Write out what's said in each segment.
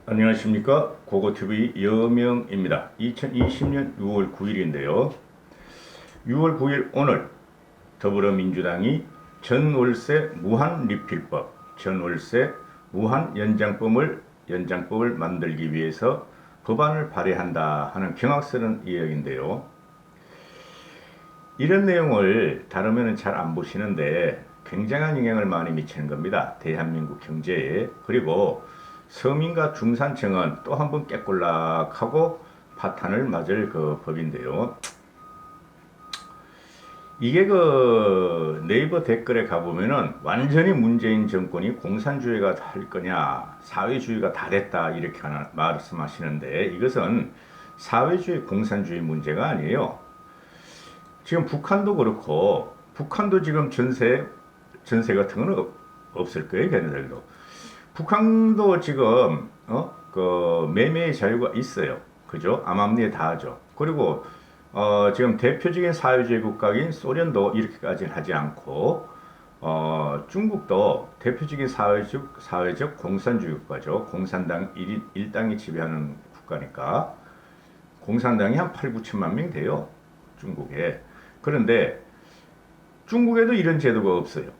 안녕하십니까. 고고TV 여명입니다. 2020년 6월 9일인데요. 6월 9일 오늘 더불어민주당이 전월세 무한리필법, 전월세 무한연장법을 만들기 위해서 법안을 발의한다 하는 경악스러운 이야기인데요. 이런 내용을 다루면 잘 안 보시는데 굉장한 영향을 많이 미치는 겁니다. 대한민국 경제에. 그리고 서민과 중산층은 또 한 번 깨꼴락하고 파탄을 맞을 그 법인데요. 이게 그 네이버 댓글에 가보면은 완전히 문재인 정권이 공산주의가 할 거냐, 사회주의가 다 됐다 이렇게 말씀하시는데, 이것은 사회주의 공산주의 문제가 아니에요. 지금 북한도 그렇고, 북한도 지금 전세 같은 건 없을 거예요, 걔네들도. 북한도 지금 그 매매의 자유가 있어요. 그죠? 암암리에 다 하죠. 그리고 지금 대표적인 사회주의 국가인 소련도 이렇게까지는 하지 않고, 중국도 대표적인 사회적 공산주의 국가죠. 공산당 일당이 지배하는 국가니까 공산당이 한 8, 9천만 명 돼요. 중국에. 그런데 중국에도 이런 제도가 없어요.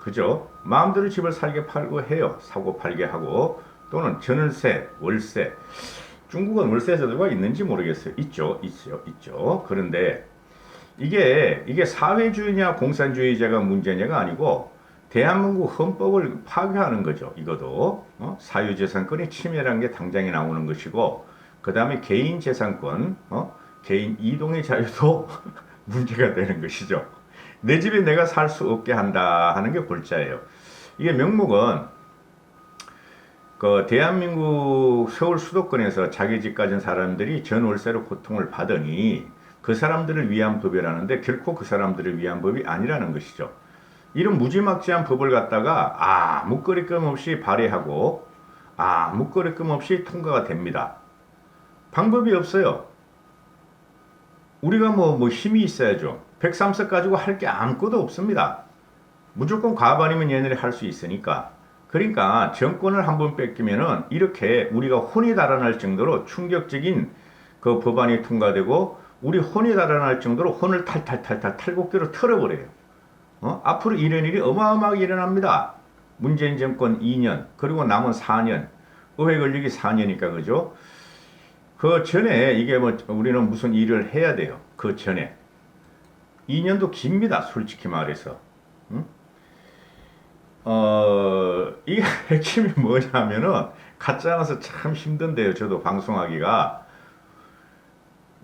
그죠? 마음대로 집을 살게 팔고 해요. 사고 팔게 하고, 또는 전월세, 월세. 중국은 월세 제도가 있는지 모르겠어요. 있죠. 그런데 이게 사회주의냐 공산주의자가 문제냐가 아니고 대한민국 헌법을 파괴하는 거죠. 이것도 사유재산권의 침해라는 게 당장에 나오는 것이고, 그 다음에 개인재산권, 개인 이동의 자유도 문제가 되는 것이죠. 내 집에 내가 살 수 없게 한다 하는 게 골자예요. 이게 명목은 그 대한민국 서울 수도권에서 자기 집 가진 사람들이 전월세로 고통을 받으니 그 사람들을 위한 법이라는데, 결코 그 사람들을 위한 법이 아니라는 것이죠. 이런 무지막지한 법을 갖다가 아무 거리낌 없이 발의하고 아무 거리낌 없이 통과가 됩니다. 방법이 없어요. 우리가 뭐 힘이 있어야죠. 103석 가지고 할 게 아무것도 없습니다. 무조건 과반이면 얘네들이 할 수 있으니까. 그러니까 정권을 한번 뺏기면은 이렇게 우리가 혼이 달아날 정도로 충격적인 그 법안이 통과되고, 우리 혼이 달아날 정도로 혼을 탈탈탈탈 탈곡기로 털어버려요. 앞으로 이런 일이 어마어마하게 일어납니다. 문재인 정권 2년, 그리고 남은 4년, 의회 권력이 4년이니까, 그죠? 그 전에 이게 뭐 우리는 무슨 일을 해야 돼요. 그 전에 2년도 깁니다. 솔직히 말해서. 응? 이게 핵심이 뭐냐면은, 갖지 않아서 참 힘든데요. 저도 방송하기가.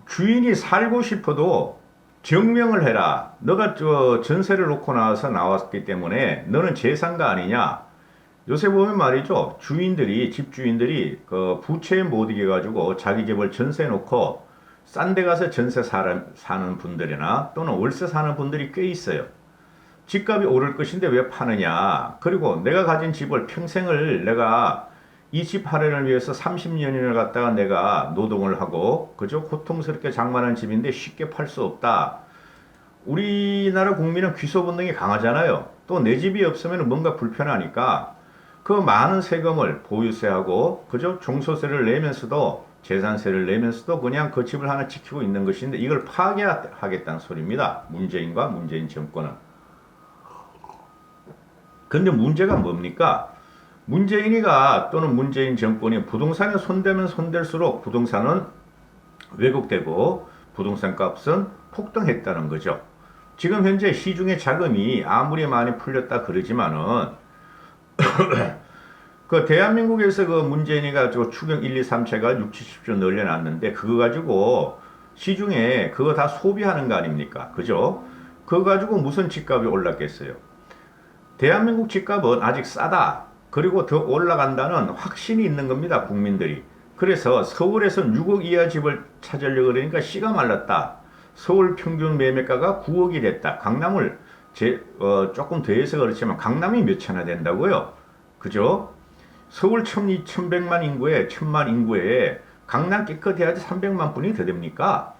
주인이 살고 싶어도 증명을 해라. 너가 저 전세를 놓고 나와서 나왔기 때문에 너는 재산가 아니냐. 요새 보면 말이죠. 집주인들이 그 부채에 못 이겨가지고 자기 집을 전세 놓고 싼 데 가서 사는 분들이나 또는 월세 사는 분들이 꽤 있어요. 집값이 오를 것인데 왜 파느냐. 그리고 내가 가진 집을 평생을 내가 이 집 할애를 위해서 30년을 갖다가 내가 노동을 하고, 그죠? 고통스럽게 장만한 집인데 쉽게 팔 수 없다. 우리나라 국민은 귀소 본능이 강하잖아요. 또 내 집이 없으면 뭔가 불편하니까 그 많은 세금을 보유세하고, 그죠? 종소세를 내면서도, 재산세를 내면서도 그냥 그 집을 하나 지키고 있는 것인데, 이걸 파괴하겠다는 소리입니다. 문재인 정권은. 근데 문제가 뭡니까? 문재인이가 또는 문재인 정권이 부동산에 손대면 손댈수록 부동산은 왜곡되고 부동산 값은 폭등했다는 거죠. 지금 현재 시중에 자금이 아무리 많이 풀렸다 그러지만은 그 대한민국에서 그 문재인이가 저 추경 1, 2, 3채가 6, 70조 늘려놨는데, 그거 가지고 시중에 그거 다 소비하는 거 아닙니까? 그죠? 그거 가지고 무슨 집값이 올랐겠어요? 대한민국 집값은 아직 싸다. 그리고 더 올라간다는 확신이 있는 겁니다. 국민들이. 그래서 서울에서 6억 이하 집을 찾으려고 그러니까 씨가 말랐다. 서울 평균 매매가가 9억이 됐다. 강남을 조금 더해서 그렇지만 강남이 몇 채나 된다고요. 그죠? 서울 1100만 인구에 1000만 인구에 강남 깨끗해야지 300만 분이 더 됩니까?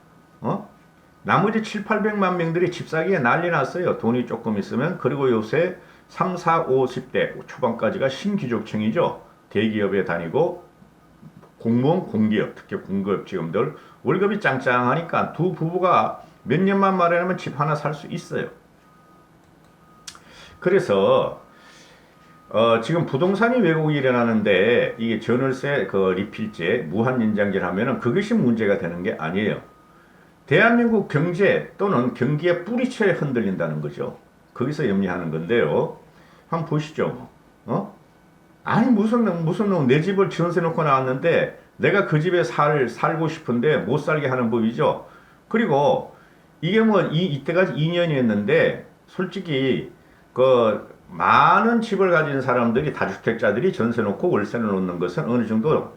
나머지 7, 800만 명들이 집 사기에 난리 났어요. 돈이 조금 있으면. 그리고 요새 3, 4, 50대 초반까지가 신귀족층이죠. 대기업에 다니고 공무원, 공기업, 특히 공기업 직원들 월급이 짱짱하니까 두 부부가 몇 년만 마련하면 집 하나 살 수 있어요. 그래서 지금 부동산이 왜곡이 일어나는데 이게 전월세 그 리필제, 무한 연장제를 하면은 그것이 문제가 되는 게 아니에요. 대한민국 경제 또는 경기의 뿌리채에 흔들린다는 거죠. 거기서 염려하는 건데요. 한번 보시죠. 아니 무슨 놈 내 집을 전세 놓고 나왔는데 내가 그 집에 살고 싶은데 못 살게 하는 법이죠. 그리고 이게 뭐 이때까지 2년이었는데 솔직히 그 많은 집을 가진 사람들이 다주택자들이 전세 놓고 월세를 놓는 것은 어느 정도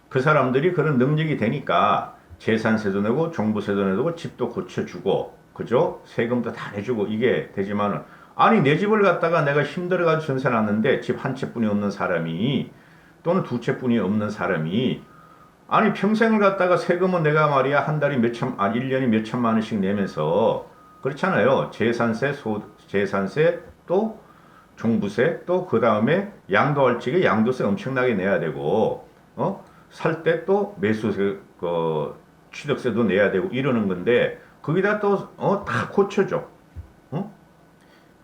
그 사람들이 그런 능력이 되니까 재산세도 내고 종부세도 내고 집도 고쳐주고 그죠? 세금도 다 내주고 이게 되지만은 아니 내 집을 갖다가 내가 힘들어가지고 전세 놨는데 집 한 채뿐이 없는 사람이 또는 두 채뿐이 없는 사람이 아니 평생을 갖다가 세금은 내가 말이야 한 달에 1년에 몇 천만 원씩 내면서 그렇잖아요. 재산세 또 종부세 또 그 다음에 양도할 적에 양도세 엄청나게 내야 되고 살 때 또 매수세 취득세도 내야 되고 이러는 건데 거기다 또 다 고쳐줘.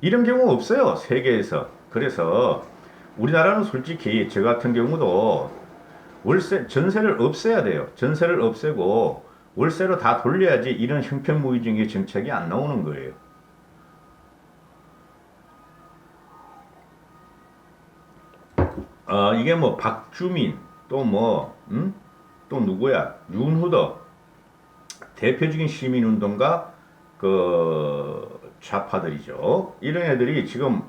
이런 경우 없어요 세계에서. 그래서 우리나라는 솔직히 저 같은 경우도 월세 전세를 없애야 돼요. 전세를 없애고 월세로 다 돌려야지 이런 형평무의적인 정책이 안 나오는 거예요. 이게 뭐 박주민 또 뭐 또 누구야 윤후더 대표적인 시민운동가 그 좌파들이죠. 이런 애들이 지금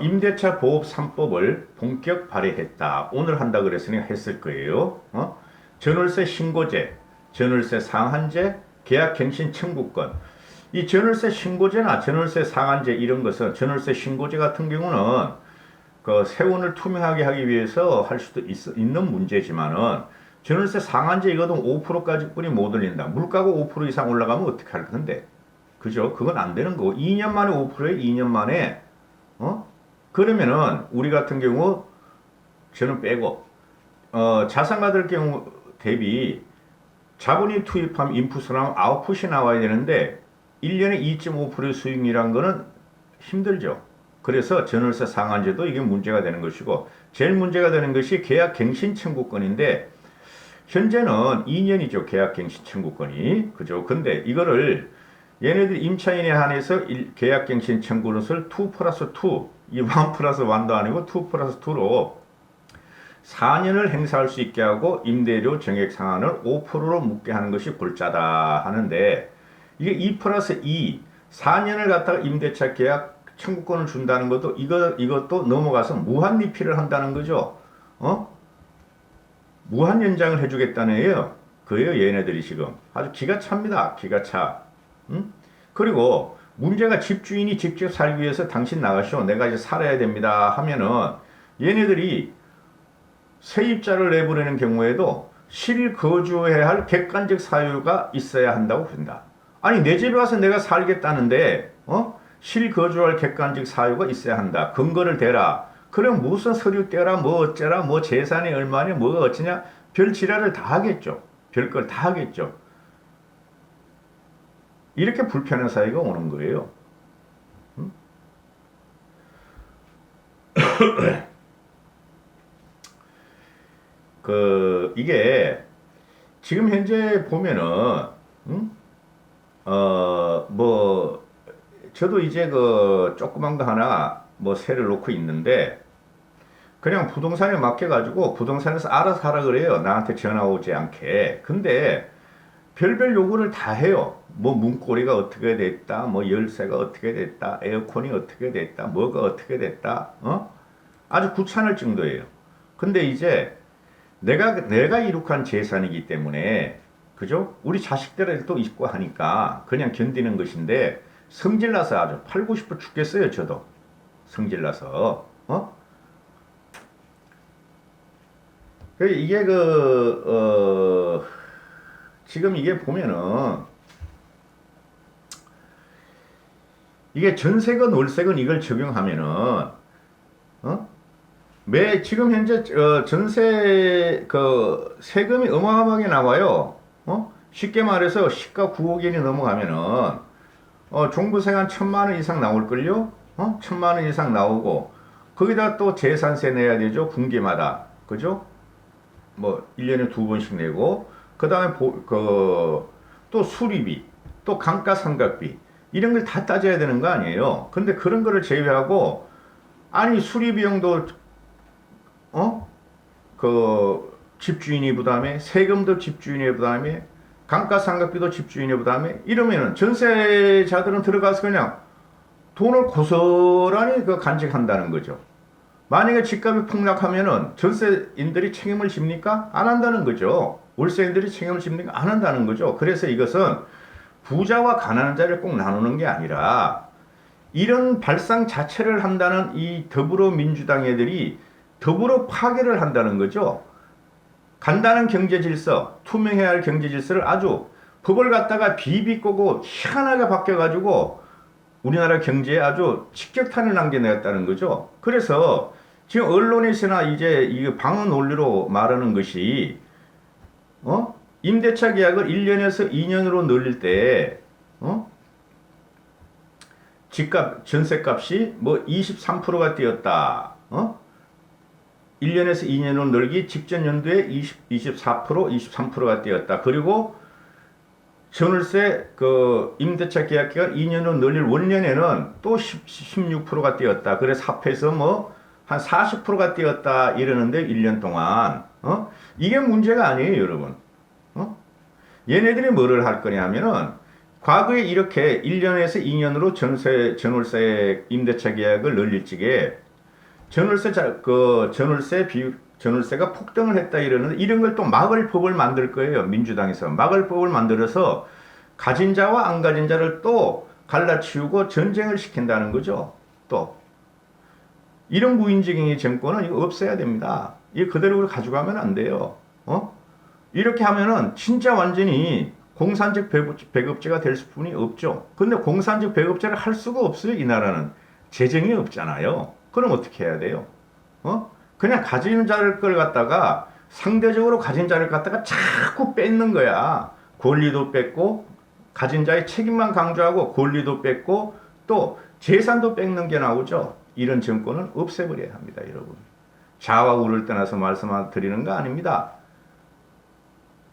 임대차 보호 3법을 본격 발의했다. 오늘 한다 그랬으니 했을 거예요. 전월세 신고제, 전월세 상한제, 계약갱신 청구권. 이 전월세 신고제나 전월세 상한제 이런 것은 전월세 신고제 같은 경우는 그 세원을 투명하게 하기 위해서 할 수도 있는 문제지만은 전월세 상한제 이거도 5%까지 뿐이 못 올린다. 물가가 5% 이상 올라가면 어떻게 할 건데? 그죠? 그건 안 되는 거고 2년 만에 5%에 2년 만에 그러면은 우리 같은 경우 저는 빼고 자산가들 경우 대비 자본이 투입하면 인풋이랑 아웃풋이 나와야 되는데 1년에 2.5% 수익이란 거는 힘들죠. 그래서 전월세 상한제도 이게 문제가 되는 것이고 제일 문제가 되는 것이 계약갱신 청구권인데 현재는 2년이죠. 계약갱신 청구권이. 그죠? 근데 이거를 얘네들 임차인에 한해서 계약갱신 청구를 2 플러스 2 이 1 플러스 1도 아니고 2 플러스 2로 4년을 행사할 수 있게 하고 임대료 정액 상한을 5%로 묶게 하는 것이 골자다 하는데 이게 2 플러스 2 4년을 갖다가 임대차 계약 청구권을 준다는 것도 이것도 넘어가서 무한 리필을 한다는 거죠. 무한 연장을 해주겠다는 애예요. 그예요 얘네들이 지금 아주 기가 찹니다. 기가 차. 그리고 문제가 집주인이 직접 살기 위해서 당신 나가시오. 내가 이제 살아야 됩니다. 하면은 얘네들이 세입자를 내보내는 경우에도 실거주해야 할 객관적 사유가 있어야 한다고 본다. 아니 내 집에 와서 내가 살겠다는데 실거주할 객관적 사유가 있어야 한다. 근거를 대라. 그럼 무슨 서류 떼라 뭐 어쩌라 뭐 재산이 얼마냐 뭐가 어쩌냐 별 지랄을 다 하겠죠. 별걸 다 하겠죠. 이렇게 불편한 사이가 오는 거예요. 이게 지금 현재 보면은 뭐 저도 이제 그 조그만 거 하나 뭐 세를 놓고 있는데 그냥 부동산에 맡겨가지고 부동산에서 알아서 하라 그래요. 나한테 전화 오지 않게. 근데 별별 요구를 다 해요. 뭐 문고리가 어떻게 됐다, 뭐 열쇠가 어떻게 됐다, 에어컨이 어떻게 됐다, 뭐가 어떻게 됐다, 아주 귀찮을 정도예요. 근데 이제 내가 이룩한 재산이기 때문에 그죠? 우리 자식들도 있고 하니까 그냥 견디는 것인데 성질나서 아주 팔고 싶어 죽겠어요. 저도 성질나서 이게 지금 이게 보면은 이게 전세건 월세건 이걸 적용하면은 지금 현재 전세 그 세금이 어마어마하게 나와요. 쉽게 말해서 시가 9억 원이 넘어가면은 종부세 한 1,000만 원 이상 나올걸요? 1,000만 원 이상 나오고 거기다 또 재산세 내야 되죠. 분기마다. 그죠? 뭐 1년에 두 번씩 내고 그다음에 또 수리비, 또 감가상각비 이런 걸 다 따져야 되는 거 아니에요. 근데 그런 거를 제외하고 아니 수리 비용도 집주인이 부담해, 세금도 집주인이 부담해, 감가상각비도 집주인이 부담해. 이러면은 전세자들은 들어가서 그냥 돈을 고스란히 간직한다는 거죠. 만약에 집값이 폭락하면은 전세인들이 책임을 집니까? 안 한다는 거죠. 월세인들이 책임을 집니까? 안 한다는 거죠. 그래서 이것은 부자와 가난한 자를 꼭 나누는 게 아니라 이런 발상 자체를 한다는 이 더불어민주당 애들이 더불어 파괴를 한다는 거죠. 간단한 경제 질서, 투명해야 할 경제 질서를 아주 법을 갖다가 비비꼬고 희한하게 바뀌어가지고 우리나라 경제에 아주 직격탄을 남겨냈다는 거죠. 그래서 지금 언론에서나 이제 이 방어 논리로 말하는 것이 임대차 계약을 1년에서 2년으로 늘릴 때 집값 전세값이 뭐 23%가 뛰었다. 1년에서 2년으로 늘기 직전 연도에 24%, 23%가 뛰었다. 그리고 전월세 임대차 계약 기간 2년으로 늘릴 원년에는 또 16%가 뛰었다. 그래서 합해서 뭐 한 40%가 뛰었다 이러는데 1년 동안 이게 문제가 아니에요, 여러분. 얘네들이 뭐를 할 거냐면은 과거에 이렇게 1년에서 2년으로 전월세 임대차 계약을 늘릴 적에 전월세가 폭등을 했다 이러는데 이런 걸 또 막을 법을 만들 거예요. 민주당에서 막을 법을 만들어서 가진 자와 안 가진 자를 또 갈라치우고 전쟁을 시킨다는 거죠. 또 이런 무인지경의 정권은 이거 없애야 됩니다. 이거 그대로 가져가면 안 돼요. 이렇게 하면은 진짜 완전히 공산적 배급제가 될 수뿐이 없죠. 근데 공산적 배급제를 할 수가 없어요. 이 나라는 재정이 없잖아요. 그럼 어떻게 해야 돼요? 그냥 가진 자를 걸 갖다가 상대적으로 가진 자를 갖다가 자꾸 뺏는 거야. 권리도 뺏고 가진 자의 책임만 강조하고 권리도 뺏고 또 재산도 뺏는 게 나오죠. 이런 정권은 없애버려야 합니다, 여러분. 좌와 우를 떠나서 말씀드리는 거 아닙니다.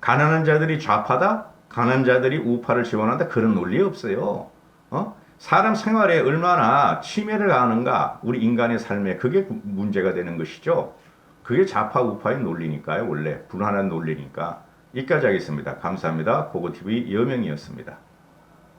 가난한 자들이 좌파다? 가난한 자들이 우파를 지원한다? 그런 논리 없어요. 사람 생활에 얼마나 침해를 가하는가, 우리 인간의 삶에 그게 문제가 되는 것이죠. 그게 좌파 우파의 논리니까요. 원래 불안한 논리니까. 여기까지 하겠습니다. 감사합니다. 고고TV 여명이었습니다.